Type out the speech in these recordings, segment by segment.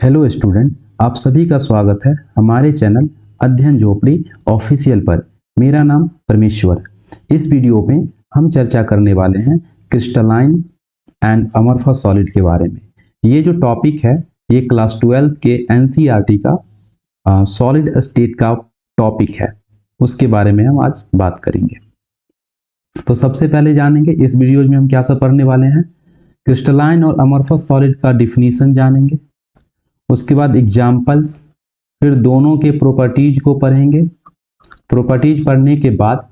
Hello student, आप सभी का स्वागत है हमारे चैनल अध्ययन झोपड़ी ऑफिशियल पर। मेरा नाम परमेश्वर। इस वीडियो में हम चर्चा करने वाले हैं क्रिस्टलाइन एंड अमorphous सॉलिड के बारे में। ये जो टॉपिक है ये क्लास 12 के एनसीईआरटी का सॉलिड स्टेट का टॉपिक है, उसके बारे में हम आज बात करेंगे। तो सबसे पहले जानेंगे इस वीडियो में हम क्या सब पढ़ने वाले हैं। क्रिस्टलाइन और अमorphous सॉलिड का डिफिनीशन जानेंगे, उसके बाद एग्जाम्पल्स, फिर दोनों के प्रॉपर्टीज को पढ़ेंगे। प्रॉपर्टीज पढ़ने के बाद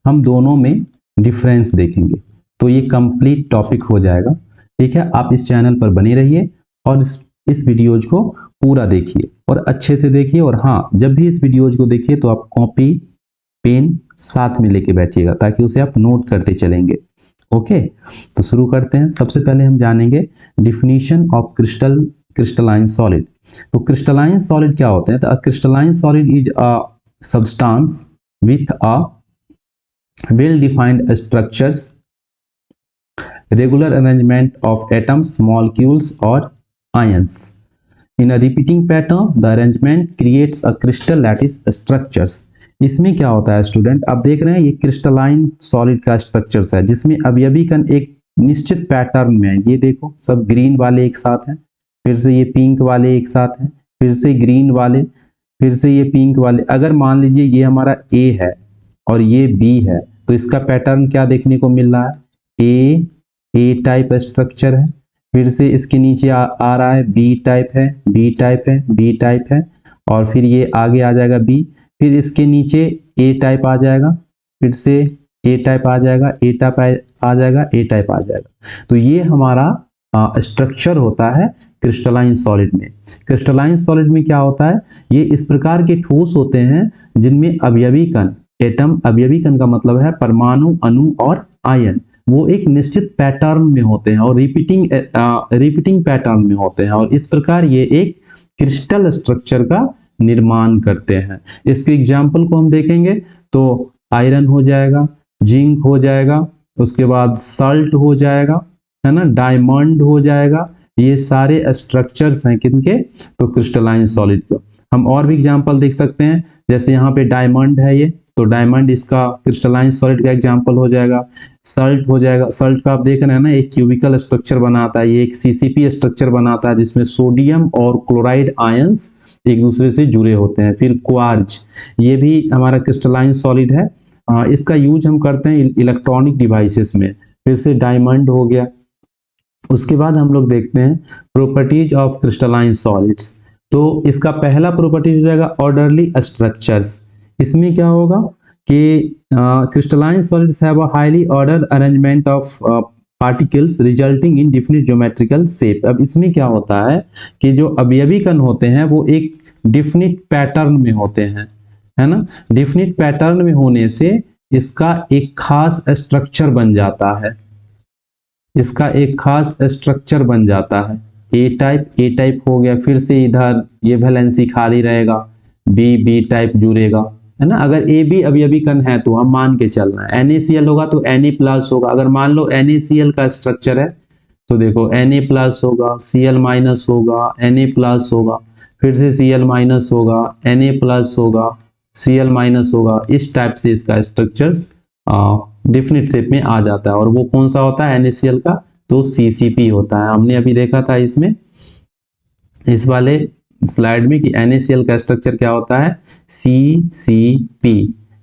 हम दोनों में डिफरेंस देखेंगे। तो ये कंप्लीट टॉपिक हो जाएगा। ठीक है, आप इस चैनल पर बने रहिए और इस वीडियोज को पूरा देखिए और अच्छे से देखिए। और हाँ, जब भी इस वीडियोज को देखिए तो आप कॉपी पेन साथ में लेके बैठिएगा ताकि उसे आप नोट करते चलेंगे। ओके, तो शुरू करते हैं। सबसे पहले हम जानेंगे डिफिनीशन ऑफ क्रिस्टलाइन सॉलिड। तो क्रिस्टलाइन सॉलिड क्या होते हैं? तो crystalline solid is a substance with a well defined structures, regular arrangement of atoms, molecules और ions in a repeating pattern. The arrangement creates a crystal lattice structures. इसमें क्या होता है स्टूडेंट, आप देख रहे हैं ये क्रिस्टलाइन सॉलिड का स्ट्रक्चर्स है जिसमें अवयवी कण एक निश्चित पैटर्न में है। ये देखो, सब ग्रीन वाले एक साथ हैं, फिर से ये पिंक वाले एक साथ हैं, फिर से ग्रीन वाले, फिर से ये पिंक वाले। अगर मान लीजिए ये हमारा ए है और ये बी है तो इसका पैटर्न क्या देखने को मिल रहा है? ए टाइप स्ट्रक्चर है, फिर से इसके नीचे आ रहा है बी टाइप है, बी टाइप है, बी टाइप है, और फिर ये आगे आ जाएगा बी, फिर इसके नीचे ए टाइप आ जाएगा, फिर से ए टाइप आ जाएगा, ए टाइप आ जाएगा, ए टाइप आ जाएगा। तो ये हमारा स्ट्रक्चर होता है क्रिस्टलाइन सॉलिड में। क्रिस्टलाइन सॉलिड में क्या होता है? ये इस प्रकार के ठोस होते हैं जिनमें अवयवी कण, एटम, अवयवी कण का मतलब है परमाणु, अणु और आयन, वो एक निश्चित पैटर्न में होते हैं और रिपीटिंग पैटर्न में होते हैं और इस प्रकार ये एक क्रिस्टल स्ट्रक्चर का निर्माण करते हैं। इसके एग्जाम्पल को हम देखेंगे तो आयरन हो जाएगा, जिंक हो जाएगा, उसके बाद सल्ट हो जाएगा, है ना, डायमंड हो जाएगा। ये सारे स्ट्रक्चर्स हैं किनके? तो क्रिस्टलाइन सॉलिड के। हम और भी एग्जाम्पल देख सकते हैं, जैसे यहाँ पे डायमंड है ये, तो डायमंड इसका क्रिस्टलाइन सॉलिड का एग्जांपल हो जाएगा। सल्ट हो जाएगा, सल्ट का आप देख रहे हैं ना, एक क्यूबिकल स्ट्रक्चर बनाता है, ये एक सीसीपी स्ट्रक्चर बनाता है जिसमें सोडियम और क्लोराइड आयंस एक दूसरे से जुड़े होते हैं। फिर क्वार्ज, ये भी हमारा क्रिस्टलाइन सॉलिड है, इसका यूज हम करते हैं इलेक्ट्रॉनिक डिवाइसेस में। फिर से डायमंड हो गया। उसके बाद हम लोग देखते हैं प्रॉपर्टीज ऑफ क्रिस्टलाइन सॉलिड्स। तो इसका पहला प्रॉपर्टी हो जाएगा ऑर्डरली स्ट्रक्चर्स। इसमें क्या होगा कि crystalline solids have a highly order arrangement of particles resulting in definite geometrical shape. अब इसमें क्या होता है कि जो अवयवी कण होते हैं वो एक डिफिनिट पैटर्न में होते हैं, है ना। डिफिनिट पैटर्न में होने से इसका एक खास स्ट्रक्चर बन जाता है, इसका एक खास स्ट्रक्चर बन जाता है। ए टाइप हो गया, फिर से इधर ये वैलेंसी खाली रहेगा, बी टाइप जुड़ेगा, है ना। अगर ए बी अवयवी कण है तो हम मान के चल रहे हैं NaCl होगा तो Na+ होगा। अगर मान लो NaCl का स्ट्रक्चर है तो देखो Na+ होगा, Cl- होगा, Na+ होगा, फिर से Cl- होगा, Na+ होगा, Cl- होगा। इस टाइप से इसका स्ट्रक्चर्स डिफिनिट शेप में आ जाता है। और वो कौन सा होता है NaCl का? तो CCP होता है। हमने अभी देखा था इसमें, इस वाले स्लाइड में, कि NaCl का स्ट्रक्चर क्या होता है? CCP।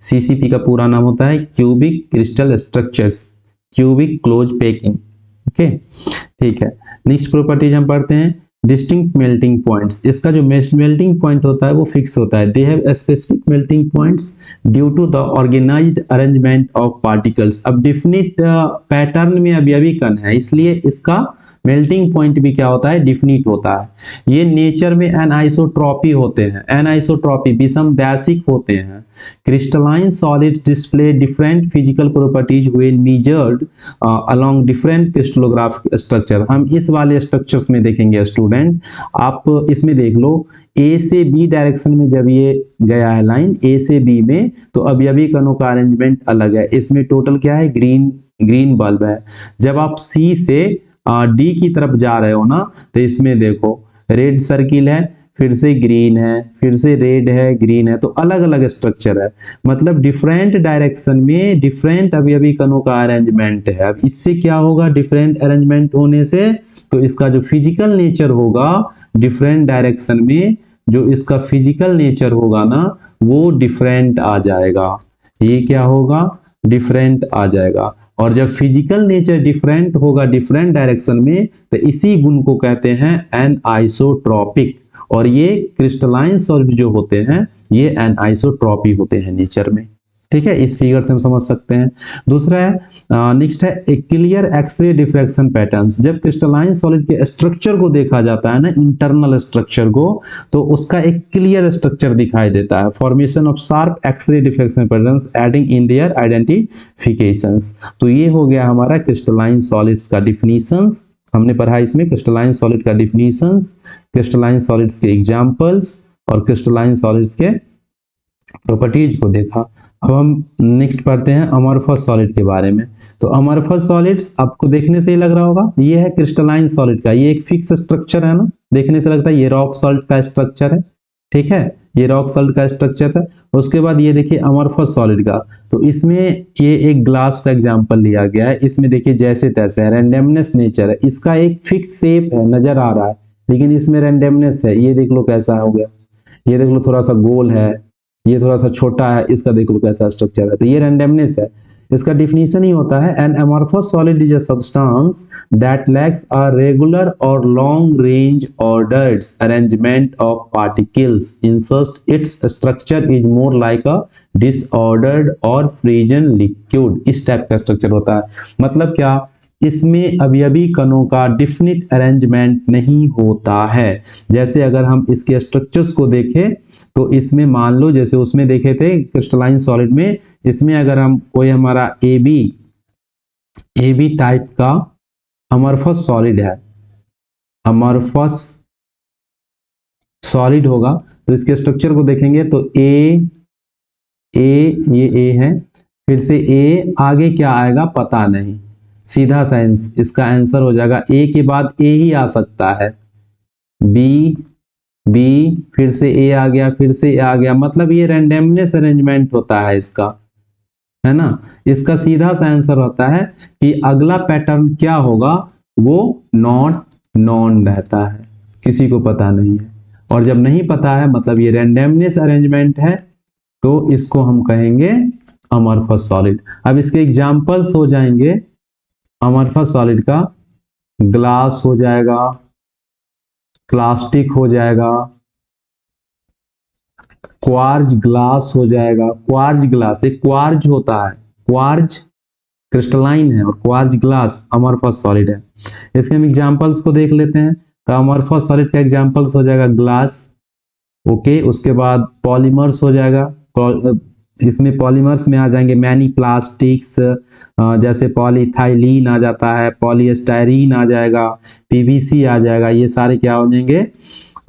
CCP का पूरा नाम होता है cubic crystal structures, cubic close packing. Okay, ठीक है। नेक्स्ट प्रॉपर्टीज हम पढ़ते हैं डिस्टिंक्ट मेल्टिंग पॉइंट्स। इसका जो मेल्टिंग पॉइंट होता है वो फिक्स होता है। They have specific melting points due to the organized arrangement of particles. अब डिफिनिट पैटर्न में अवयवी कण है इसलिए इसका मेल्टिंग पॉइंट भी क्या होता है? डिफिनिट होता है। ये नेचर में एनआइसोट्रॉपी होते हैं, एनआइसोट्रॉपी विषमदैशिक होते हैं। Crystalline solids display different physical properties when measured along different crystallographic structure. हम इस वाले स्ट्रक्चर्स में देखेंगे स्टूडेंट, आप इसमें देख लो, ए से बी डायरेक्शन में जब ये गया है लाइन ए से बी में, तो अवयवी कणों का अरेंजमेंट अलग है। इसमें टोटल क्या है? ग्रीन बल्ब है। जब आप सी से डी की तरफ जा रहे हो ना, तो इसमें देखो रेड सर्किल है, फिर से ग्रीन है, फिर से रेड है, ग्रीन है, तो अलग अलग स्ट्रक्चर है। मतलब डिफरेंट डायरेक्शन में डिफरेंट अवयवी कणों का अरेंजमेंट है। अब इससे क्या होगा, डिफरेंट अरेंजमेंट होने से तो इसका जो फिजिकल नेचर होगा डिफरेंट डायरेक्शन में, जो इसका फिजिकल नेचर होगा ना वो डिफरेंट आ जाएगा। ये क्या होगा, डिफरेंट आ जाएगा। और जब फिजिकल नेचर डिफरेंट होगा डिफरेंट डायरेक्शन में तो इसी गुण को कहते हैं एनआइसोट्रॉपिक। और ये क्रिस्टलाइन सॉलिड जो होते हैं ये एनआइसोट्रॉपी होते हैं नेचर में। ठीक है, इस फिगर से हम समझ सकते हैं। दूसरा है, नेक्स्ट है एक क्लियर एक्सरे डिफ्रैक्शन पैटर्न्स। जब क्रिस्टलाइन सॉलिड के स्ट्रक्चर को देखा जाता है ना, इंटरनल स्ट्रक्चर को, तो उसका एक क्लियर स्ट्रक्चर दिखाई देता है। Formation of sharp X ray diffraction patterns adding in their identifications. तो ये हो गया हमारा क्रिस्टलाइन सॉलिड्स का डिफिनीशंस। हमने पढ़ा इसमें क्रिस्टलाइन सॉलिड का डिफिनीशंस, क्रिस्टलाइन सॉलिड्स के एग्जांपल्स और क्रिस्टलाइन सॉलिड्स के प्रॉपर्टीज को देखा। अब हम नेक्स्ट पढ़ते हैं अमॉर्फस सॉलिड के बारे में। तो अमॉर्फस सॉलिड्स आपको देखने से ही लग रहा होगा, ये है क्रिस्टलाइन सॉलिड का, ये एक फिक्स स्ट्रक्चर है ना, देखने से लगता है ये रॉक सॉल्ट का स्ट्रक्चर है। ठीक है, ये रॉक सॉल्ट का स्ट्रक्चर है। उसके बाद ये देखिए अमॉर्फस सॉलिड का, तो इसमें ये एक ग्लास का एग्जांपल लिया गया है। इसमें देखिए जैसे तैसे है, रैंडमनेस नेचर है, इसका एक फिक्स शेप है नजर आ रहा है, लेकिन इसमें रैंडमनेस है। ये देख लो कैसा हो गया, ये देख लो थोड़ा सा गोल है, ये थोड़ा सा छोटा है, इसका देख लो कैसा स्ट्रक्चर है, तो ये रैंडमनेस है। इसका डिफिनीशन ही होता है an amorphous solid is a substance that lacks a regular और long range ordered arrangement of particles in such its structure is more like a disordered और फ्रीजन लिक्विड। इस टाइप का स्ट्रक्चर होता है। मतलब क्या, इसमें अवयवी कणों का डिफिनिट अरेंजमेंट नहीं होता है। जैसे अगर हम इसके स्ट्रक्चर्स को देखें तो इसमें मान लो जैसे उसमें देखे थे क्रिस्टलाइन सॉलिड में, इसमें अगर हम कोई हमारा ए बी टाइप का अमॉर्फस सॉलिड है, अमॉर्फस सॉलिड होगा, तो इसके स्ट्रक्चर को देखेंगे तो ये ए है, फिर से ए आगे क्या आएगा पता नहीं, सीधा साइंस इसका आंसर हो जाएगा ए के बाद ए ही आ सकता है, बी फिर से ए आ गया, फिर से ए आ गया। मतलब ये रैंडमनेस अरेंजमेंट होता है इसका, है ना। इसका सीधा सा आंसर होता है कि अगला पैटर्न क्या होगा, वो नॉट नॉन रहता है, किसी को पता नहीं है। और जब नहीं पता है मतलब ये रैंडमनेस अरेंजमेंट है, तो इसको हम कहेंगे अमॉर्फस सॉलिड। अब इसके एग्जांपल्स हो जाएंगे अमॉर्फस सॉलिड का, ग्लास हो जाएगा, प्लास्टिक हो जाएगा, क्वार्ज ग्लास हो जाएगा। क्वार्ज ग्लास एक क्वार्ज होता है, क्वार्ज क्रिस्टलाइन है और क्वार्ज ग्लास अमॉर्फस सॉलिड है। इसके हम एग्जांपल्स को देख लेते हैं। तो अमॉर्फस सॉलिड का एग्जांपल्स हो जाएगा ग्लास, ओके। उसके बाद पॉलीमर्स हो जाएगा, इसमें पॉलीमर्स में आ जाएंगे मैनी प्लास्टिक्स, जैसे पॉलीथाइलीन आ जाता है, पॉलीस्टाइरीन आ जाएगा, पीवीसी आ जाएगा। ये सारे क्या हो जाएंगे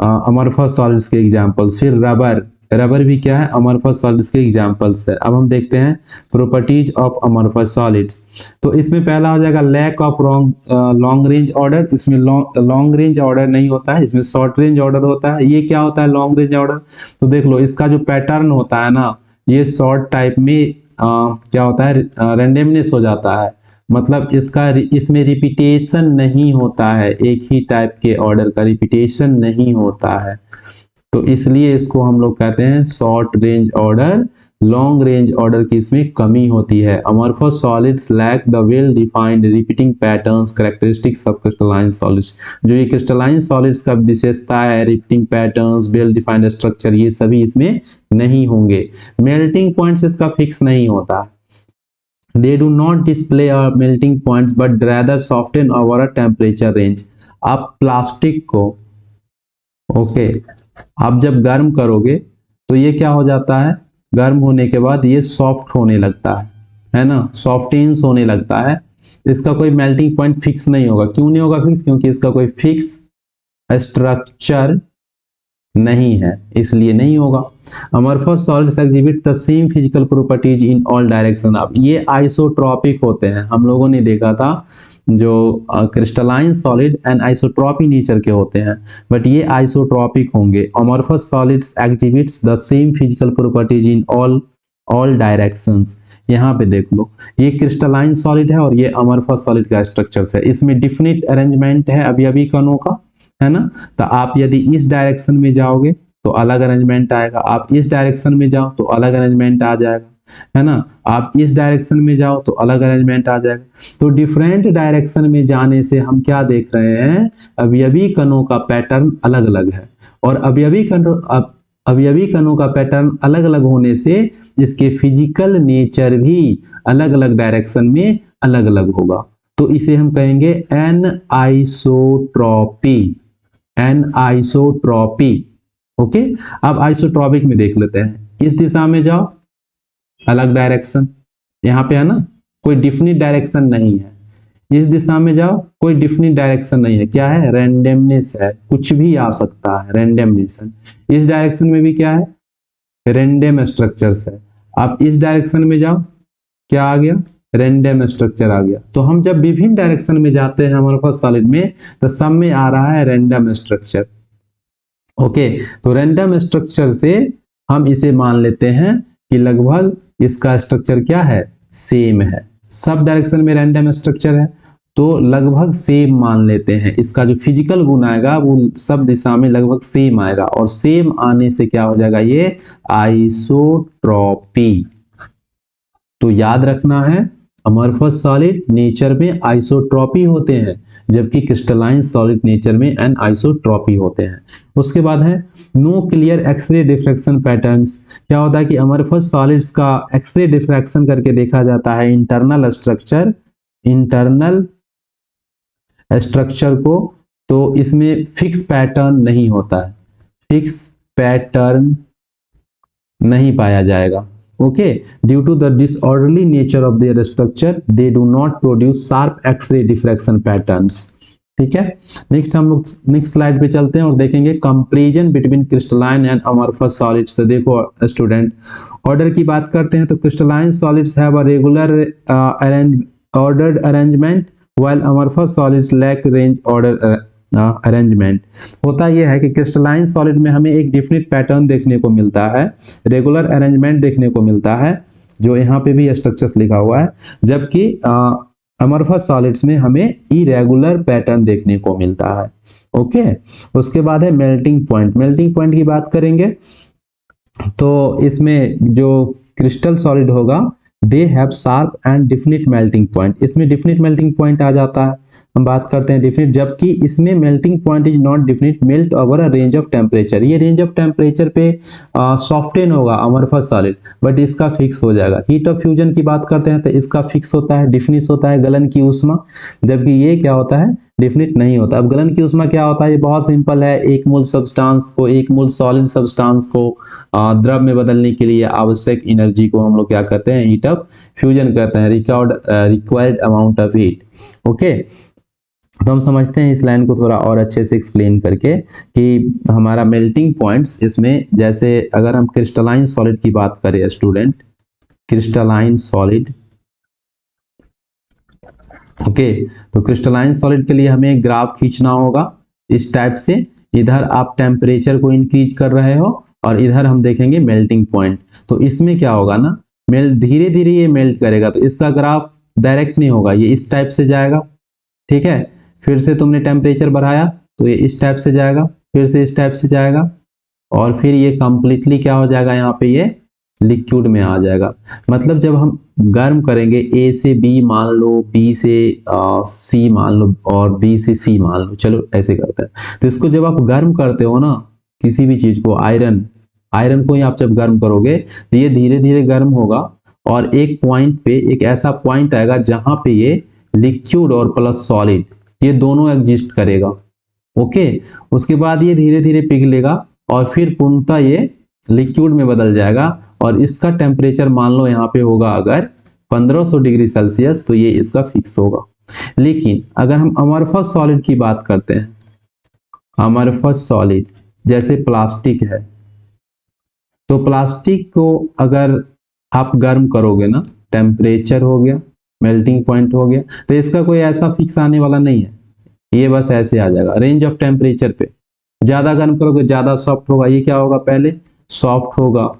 अमॉर्फस सॉलिड्स के एग्जांपल्स। फिर रबर भी क्या है, अमॉर्फस सॉलिड्स के एग्जांपल्स है। अब हम देखते हैं प्रॉपर्टीज ऑफ अमॉर्फस सॉलिड्स। तो इसमें पहला हो जाएगा lack of long range order. इसमें लॉन्ग रेंज ऑर्डर नहीं होता है, इसमें शॉर्ट रेंज ऑर्डर होता है। ये क्या होता है लॉन्ग रेंज ऑर्डर, तो देख लो इसका जो पैटर्न होता है ना, ये शॉर्ट टाइप में क्या होता है, रैंडमनेस हो जाता है। मतलब इसमें रिपीटेशन नहीं होता है, एक ही टाइप के ऑर्डर का रिपीटेशन नहीं होता है, तो इसलिए इसको हम लोग कहते हैं short range order. Long range order की इसमें कमी होती है। Amorphous solids lack the well defined repeating patterns characteristics of crystalline solids. जो ये क्रिस्टलाइन सॉलिड्स का विशेषता है, repeating patterns, well defined structure, ये सभी इसमें नहीं होंगे। मेल्टिंग पॉइंट्स इसका फिक्स नहीं होता, they do not display a melting points but rather soften over a temperature range। आप प्लास्टिक को आप जब गर्म करोगे तो ये क्या हो जाता है, गर्म होने के बाद ये सॉफ्ट होने लगता है ना, सॉफ्टेंस होने लगता है। इसका कोई मेल्टिंग पॉइंट फिक्स नहीं होगा। क्यों नहीं होगा फिक्स, क्योंकि इसका कोई फिक्स स्ट्रक्चर नहीं है, इसलिए नहीं होगा। Amorphous solids exhibit the same physical properties in all direction. अब ये आइसोट्रॉपिक होते हैं, हम लोगों ने देखा था जो crystalline solid and isotropy nature के होते हैं, बट ये आइसोट्रॉपिक होंगे। Amorphous solids exhibits the same physical properties in all directions. यहाँ पे देख लो, ये क्रिस्टलाइन सॉलिड है और ये अमॉर्फस सॉलिड का स्ट्रक्चर्स है। इसमें डिफिनिट अरेंजमेंट है अवयवी कणों का, है ना। तो आप यदि इस डायरेक्शन में जाओगे तो अलग अरेंजमेंट आएगा, आप इस डायरेक्शन में जाओ तो अलग अरेंजमेंट आ जाएगा, है ना। आप इस डायरेक्शन में जाओ तो अलग अरेंजमेंट आ जाएगा। तो डिफरेंट डायरेक्शन में जाने से हम क्या देख रहे हैं, अवयवी कणों का पैटर्न अलग अलग है, और अवयवी कणों का पैटर्न अलग अलग होने से इसके फिजिकल नेचर भी अलग अलग डायरेक्शन में अलग अलग होगा। तो इसे हम कहेंगे एनआइसोट्रॉपी। ओके, अब आइसोट्रॉपिक में देख लेते हैं। इस दिशा में जाओ अलग डायरेक्शन, यहाँ पे है ना, कोई डिफिनिट डायरेक्शन नहीं है। इस दिशा में जाओ कोई डिफिनिट डायरेक्शन नहीं है, क्या है, रैंडमनेस है, कुछ भी आ सकता है, रैंडमनेशन। इस डायरेक्शन में भी क्या है, रैंडम स्ट्रक्चर्स है। आप इस डायरेक्शन में जाओ, क्या आ गया, रैंडम स्ट्रक्चर आ गया। तो हम जब विभिन्न डायरेक्शन में जाते हैं हमारे पास सॉलिड में, तो सब में आ रहा है रैंडम स्ट्रक्चर। ओके, तो रैंडम स्ट्रक्चर से हम इसे मान लेते हैं कि लगभग इसका स्ट्रक्चर क्या है, सेम है। सब डायरेक्शन में रैंडम स्ट्रक्चर है तो लगभग सेम मान लेते हैं। इसका जो फिजिकल गुण आएगा वो सब दिशा में लगभग सेम आएगा, और सेम आने से क्या हो जाएगा, ये आइसोट्रॉपी। तो याद रखना है, अमॉर्फस सॉलिड नेचर में आइसोट्रॉपी होते हैं, जबकि क्रिस्टलाइन सॉलिड नेचर में एनआइसोट्रॉपी होते हैं। उसके बाद है no clear X ray diffraction patterns. क्या होता है कि अमॉर्फस सॉलिड्स का एक्सरे डिफ्रैक्शन करके देखा जाता है इंटरनल स्ट्रक्चर को, तो इसमें फिक्स पैटर्न नहीं होता है, फिक्स पैटर्न नहीं पाया जाएगा। Okay, due to the disorderly nature of their structure they do not produce sharp X ray diffraction patterns. ठीक है, नेक्स्ट हम लोग नेक्स्ट स्लाइड पे चलते हैं और देखेंगे comparison between crystalline and amorphous solids. देखो स्टूडेंट, ऑर्डर की बात करते हैं तो crystalline solids have a regular ordered arrangement while amorphous solids lack range order arrangement. होता यह है कि क्रिस्टलाइन सॉलिड में हमें एक डिफिनिट पैटर्न देखने को मिलता है, रेगुलर अरेंजमेंट देखने को मिलता है, जो यहाँ पे भी स्ट्रक्चर्स लिखा हुआ है, जबकि अमॉर्फस सॉलिड्स में हमें इरेगुलर पैटर्न देखने को मिलता है। ओके, उसके बाद है मेल्टिंग पॉइंट। मेल्टिंग पॉइंट की बात करेंगे तो इसमें जो क्रिस्टल सॉलिड होगा they have sharp and definite melting point. इसमें डिफिनिट मेल्टिंग पॉइंट आ जाता है, हम बात करते हैं डिफिनिट, जबकि इसमें melting point is not definite, melt over a range of temperature. ये रेंज ऑफ टेम्परेचर पे सॉफ्टेन होगा अमॉर्फस सॉलिड, बट इसका फिक्स हो जाएगा। हीट ऑफ फ्यूजन की बात करते हैं तो इसका फिक्स होता है, डिफिनिट होता है गलन की ऊष्मा, जबकि ये क्या होता है, डिफिनिट नहीं होता। अब गलन की ऊष्मा क्या होता है, ये बहुत सिंपल है, एक मूल सब्सटेंस को, एक मूल सॉलिड सब्सटेंस को द्रव में बदलने के लिए आवश्यक एनर्जी को हम लोग क्या कहते हैं, हीट ऑफ फ्यूजन कहते हैं, required amount of heat. Okay, तो हम समझते हैं इस लाइन को थोड़ा और अच्छे से एक्सप्लेन करके कि हमारा मेल्टिंग पॉइंट्स इसमें, जैसे अगर हम क्रिस्टलाइन सॉलिड की बात करें स्टूडेंट, क्रिस्टलाइन सॉलिड, ओके, तो क्रिस्टलाइन सॉलिड के लिए हमें एक ग्राफ खींचना होगा इस टाइप से। इधर आप टेम्परेचर को इंक्रीज कर रहे हो और इधर हम देखेंगे मेल्टिंग पॉइंट। तो इसमें क्या होगा ना, धीरे धीरे ये मेल्ट करेगा, तो इसका ग्राफ डायरेक्ट नहीं होगा, ये इस टाइप से जाएगा। ठीक है, फिर से तुमने टेम्परेचर बढ़ाया तो ये इस टाइप से जाएगा, फिर से इस टाइप से जाएगा, और फिर ये कंप्लीटली क्या हो जाएगा, यहाँ पे ये लिक्विड में आ जाएगा। मतलब जब हम गर्म करेंगे, ए से बी मान लो, बी से सी मान लो, और बी से सी मान लो, चलो ऐसे करते हैं। तो इसको जब आप गर्म करते हो ना, किसी भी चीज को, आयरन को ही आप जब गर्म करोगे तो ये धीरे धीरे गर्म होगा, और एक पॉइंट पे, एक ऐसा पॉइंट आएगा जहां पे ये लिक्विड और प्लस सॉलिड ये दोनों एग्जिस्ट करेगा। ओके, उसके बाद ये धीरे धीरे पिघलेगा और फिर पूर्णतः ये लिक्विड में बदल जाएगा, और इसका टेम्परेचर मान लो यहाँ पे होगा अगर 1500 डिग्री सेल्सियस, तो ये इसका फिक्स होगा। लेकिन अगर हम अमॉर्फस सॉलिड की बात करते हैं, अमॉर्फस सॉलिड जैसे प्लास्टिक है, तो प्लास्टिक को अगर आप गर्म करोगे ना, टेम्परेचर हो गया, मेल्टिंग पॉइंट हो गया। तो इसका कोई ऐसा फिक्स आने वाला नहीं है, ये बस ऐसे आ जाएगा रेंज ऑफ टेम्परेचर पे। ज्यादा गर्म करोगे ज्यादा सॉफ्ट होगा, ये क्या होगा पहले सॉफ्ट होगा,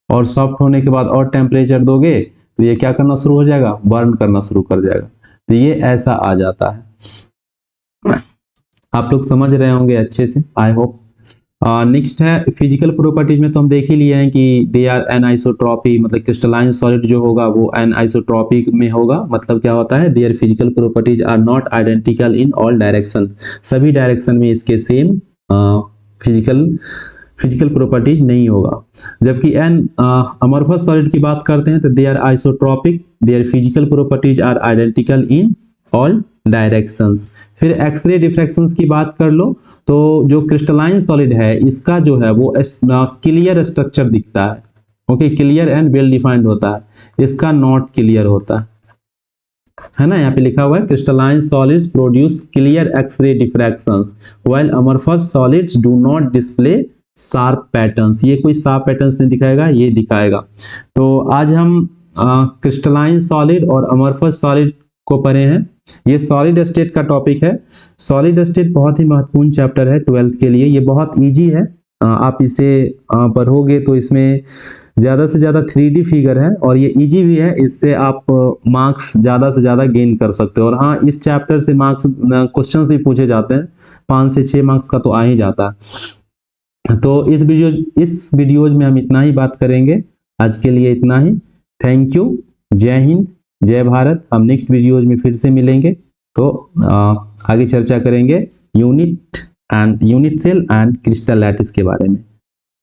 और सॉफ्ट होने के बाद और टेम्परेचर दोगे तो ये क्या करना शुरू हो जाएगा, बर्न करना शुरू कर जाएगा। तो ये ऐसा आ जाता है। आप लोग समझ रहे होंगे अच्छे से, आई होप। नेक्स्ट है फिजिकल प्रॉपर्टीज में, तो हम देख ही लिए हैं कि दे आर एनआइसोट्रॉपी, मतलब क्रिस्टलाइन सॉलिड जो होगा वो एनआइसोट्रॉपिक में होगा। मतलब क्या होता है, their physical properties are not identical in all direction, सभी डायरेक्शन में इसके सेम फिजिकल प्रॉपर्टीज नहीं होगा। जबकि एन अमorphous सॉलिड की बात करते हैं तो they are isotropic, their physical properties are identical in all directions. फिर एक्सरे डिफ्रैक्शंस की बात कर लो, तो जो क्रिस्टलाइन सॉलिड है इसका जो है वो क्लियर स्ट्रक्चर दिखता है, okay, clear and well defined होता है, इसका नॉट क्लियर होता है ना। यहाँ पे लिखा हुआ है crystalline solids produce clear X ray diffractions while amorphous solids do not display sharp patterns. ये कोई शार्प पैटर्न्स नहीं दिखाएगा, ये दिखाएगा। तो आज हम क्रिस्टलाइन सॉलिड और अमorphous सॉलिड को पढ़े हैं। ये सॉलिड स्टेट का टॉपिक है। सॉलिड स्टेट बहुत ही महत्वपूर्ण चैप्टर है 12th के लिए, ये बहुत इजी है। आप इसे पढ़ोगे तो इसमें ज़्यादा से ज़्यादा 3D फिगर है और ये इजी भी है, इससे आप मार्क्स ज़्यादा से ज़्यादा गेन कर सकते हो। और हाँ, इस चैप्टर से मार्क्स क्वेश्चंस भी पूछे जाते हैं, 5 से 6 मार्क्स का तो आ ही जाता है। तो इस वीडियोज में हम इतना ही बात करेंगे, आज के लिए इतना ही। थैंक यू, जय हिंद, जय भारत। हम नेक्स्ट वीडियोज में फिर से मिलेंगे, तो आगे चर्चा करेंगे unit cell and crystal lattice के बारे में।